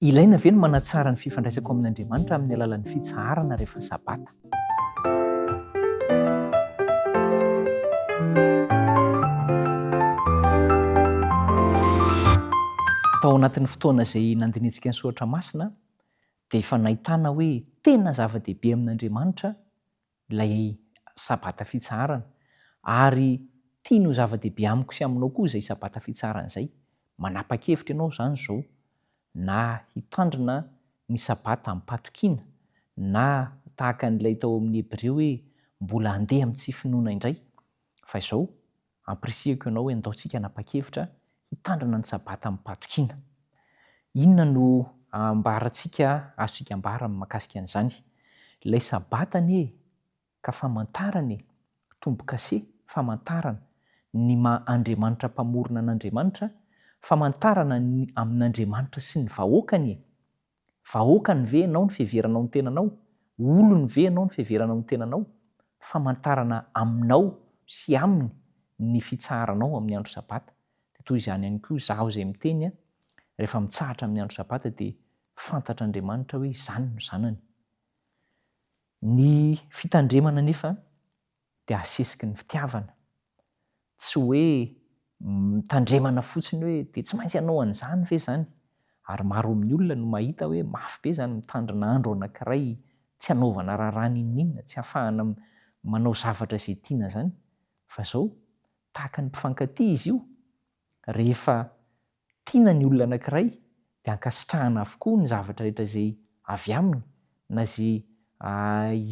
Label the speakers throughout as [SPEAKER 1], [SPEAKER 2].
[SPEAKER 1] Ilaina ve ny manatsara ny fifandraisako amin'Andriamanitra amin'ny alalan'ny fitsaharana rehefa sabata? Tao anatin'ny fotoana izay nandinitsika ny Soatra Masina dia efa nahitana hoe tena zava-dehibe amin'Andriamanitra ilay sabata fitsaharana, ary tiany ho zava-dehibe amiko sy aminao koa izay sabata fitsaharana izay. Manapa-kevitra ianao izany izao, na hitandrina ny sabata ampatokiana, na tahaka an'ilay tao amin'ny Hebreo hoe mbola handeha amin'ny tsy finoana indray. Fa izao ampirisihako ianao hoe andaontsika hanapa-kevitra hitandrina ny sabata ampatokiana. Inona no ambarantsika, azontsika ambara mahakasika an'izany? Ilay sabata anie ka famantarana, tombo-kase famantarana ny maha-Andriamanitra mpamorona an'Andriamanitra, famantarana ny amin'Andriamanitra sy ny vahoakany. Vahoakany ve ianao ny fiheveranao ny tenanao? Olony ve ianao ny fiheveranao ny tenanao? Famantarana aminao sy aminy ny fitsaharanao amin'ny andro sabata. Toy izany ihany koa izaho izay miteny, rehefa mitsahatra amin'ny andro sabata dia fantatr'Andriamanitra hoe izany no zanany. Ny fitandremana nefa dia asesiky ny fitiavana. Tsy hoe mitandremana fotsiny hoe dia tsy maintsy hanao an'izany ve izany? Ary maro amin'ny olona no mahita hoe mafy be izany mitandrina andro anankiray, tsy hanaovana raharaha n'inona, tsy hahafahana manao zavatra izay tiana izany. Fa izao tahaka ny mpifankatia izy io, rehefa tiana ny olona anankiray dia ankasitrahana avokoa ny zavatra rehetra izay avy aminy, na izay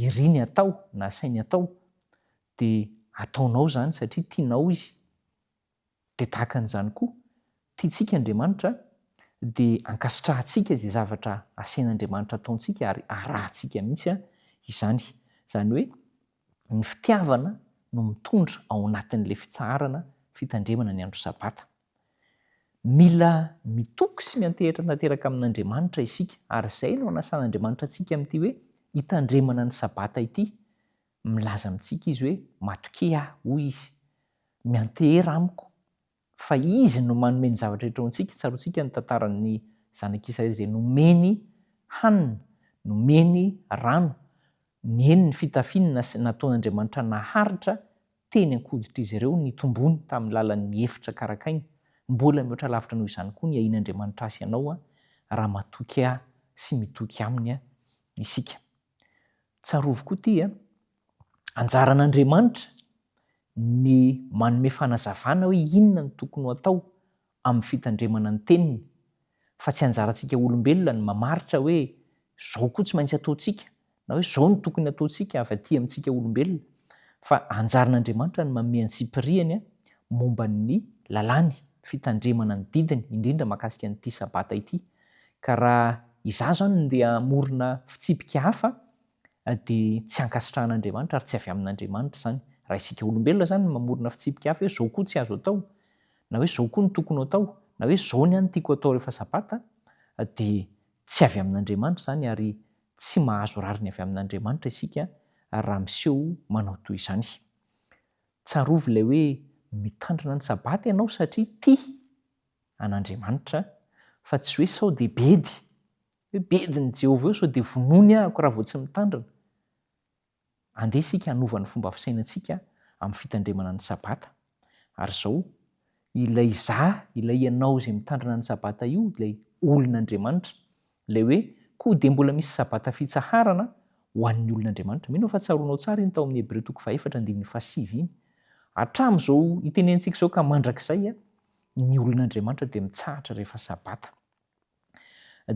[SPEAKER 1] iriny atao na sainy atao, dia ataonao izany satria tianao izy. Dia tahaka an'izany koa, tiantsika Andriamanitra dia ankasitrahantsika izay zavatra asain'Andriamanitra ataontsika ary arahantsika mihitsy izany. Izany hoe ny fitiavana no mitondra ao anatin'ilay fitsaharana fitandremana ny andro sabata. Mila mitoky sy miantehatra tanteraka amin'Andriamanitra isika, ary izay no anasan'Andriamanitra antsika amin'ity hoe hitandremana ny sabata ity. Milaza amintsika izy hoe matoke aho, hoy izy, miantehera amiko, fa izy no manome ny zavatra rehetra ao antsika. Tsaroantsika ny tantaran'ny zanak'Israely izay nomeny hanina, nomeny rano, neny ny fitafiana nataon'Andriamanitra naharitra teny an-koditr'izy ireo ny tombony tamin'ny lalan'ny efitra karakaina. Mbola mihoatra lavitra noho izany koa ny ahian'Andriamanitra asy ianao raha matoky ahy sy mitoky aminy isika. Tsarovy koa ity anjaran'Andriamanitra ny manome fanazavana hoe inona ny tokony ho atao amin'ny fitandremana ny teniny. Fa tsy anjarantsika olombelona ny mamaritra hoe izao koa tsy maintsy ataontsika, na hoe izao no tokony ataontsika avy aty amintsika olombelona. Fa anjaran'Andriamanitra ny manome antsipiriany momba ny lalàny fitandremana ny didiny, indrindra mahakasika an'ity sabata ity. Ka raha izaho izany dia hamorona fitsipika hafa dia tsy ankasitrahan'Andriamanitra ary tsy avy amin'Andriamanitra izany. Raha isika olombelona izany mamorona fitsipika hafa hoe izao koa tsy azo atao, na hoe izao koa no tokony atao, na hoe izao ny ihany tiako atao rehefa sabata, dia tsy avy amin'Andriamanitra izany, ary tsy mahazo rariny avy amin'Andriamanitra isika raha miseho manao toy izany. Tsarovy ilay hoe mitandrina ny sabata ianao satria tia an'Andriamanitra, fa tsy hoe sao dia bedy, hoe bedin'i Jehovah eo sao dia vonony ahako raha vao tsy mitandrina. Andeha isika hanova ny fomba fisainantsika amin'ny fitandremana ny sabata. Ary izao, ilay izaho, ilay ianao izay mitandrina ny sabata io, ilay olon'Andriamanitra, ilay hoe koa dia mbola misy sabata fitsaharana ho an'ny olon'Andriamanitra. Mino fa tsaroanao tsara iny tao amin'ny Hebreo 4:7 iny. Hatramin'izao itenentsika izao ka mandrakizay ny olon'Andriamanitra dia mitsahatra rehefa sabata.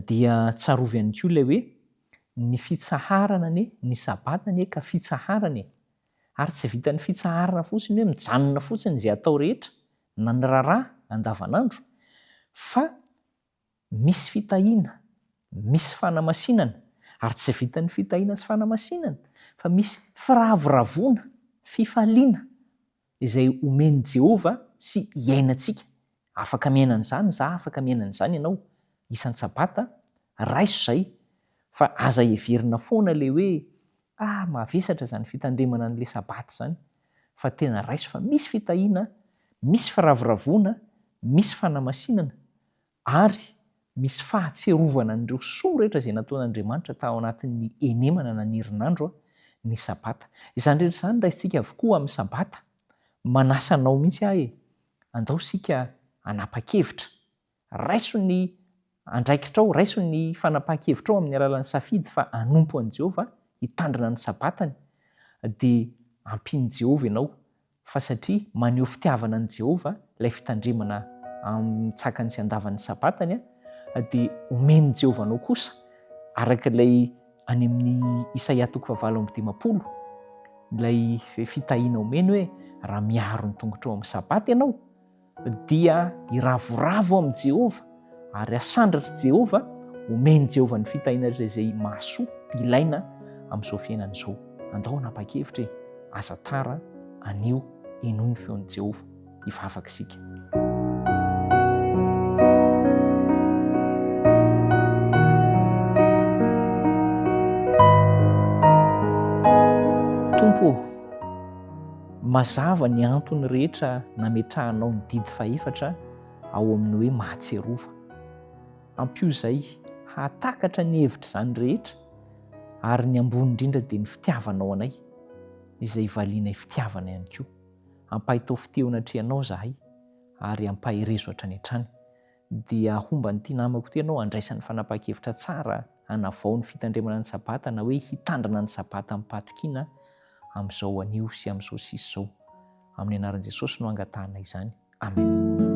[SPEAKER 1] Dia tsarovy ihany koa ilay hoe ny fitsaharana ny sabata ka fitsaharana, ary tsy vitan'ny fitsaharana fotsiny hoe mijanona fotsiny izay atao rehetra na ny raharaha andavanandro, fa misy fitahiana, misy fanamasinana, ary tsy vitan'ny fitahiana sy fanamasinana, fa misy firavoravona, fifaliana izay omen'i Jehovah sy iainantsika. Afaka miaina an'izany izaho, afaka miaina an'izany ianao. Isan'ny sabata raiso izay, fa aza heverina foana ilay hoe mavesatra izany fitandremana an'ilay sabata izany, fa tena raiso fa misy fitahiana, misy firavoravona, misy fanamasinana, ary misy fahatserovana n'ireo soa rehetra izay nataon'Andriamanitra tao anatin'ny enemana na ny herinandro ny sabata. Izany rehetra izany raisitsika avokoa amin'ny sabata. Manasanao mihitsy aho andao sika hanapa-kevitra. Raiso ny andraikitrao, raiso ny fanapahan-kevitrao amin'ny alalan'ny safidy fa hanompo an'i Jehovah hitandrina ny sabatany dia ampian'i Jehovah ianao. Fa satria maneho fitiavana an'i Jehovah ilay fitandremana amin'ny tsakany sy andavan'ny sabatany dia omen'i Jehovah anao kosa araka ilay any amin'ny Isaia 40:10 ilay fitahiana omeny hoe raha miaro ny tongotrao amin'ny sabata ianao dia hiravoravo amin'i Jehovah ary asandratra Jehovah, omeny Jehovah ny fitahiana izay mahasoa ilaina amin'izao fiainana izao. Andao hanapa-kevitra aza tara anio enoy ny feon'i Jehovah hivavaka isika. Tompo, mazava ny antony rehetra nametrahanao ny didy fahefatra ao amin'ny hoe mahatserova. Ampio izay hatakatra ny hevitra izany rehetra ary ny ambony indrindra dia ny fitiavanao anay izay valianay fitiavana ihany koa. Ampahitao fitehona atrehanao zahay ary ampahirezo hatrany hatrany. Dia homba nyity namako ty ianao andraisan'ny fanapahan-kevitra tsara hanavao ny fitandremana ny sabata na hoe hitandrina ny sabata amin'ny-patokiana amin'izao anio sy amin'izao sisa izao. Amin'ny anaran'i Jesosy no angatahana izany. Amen.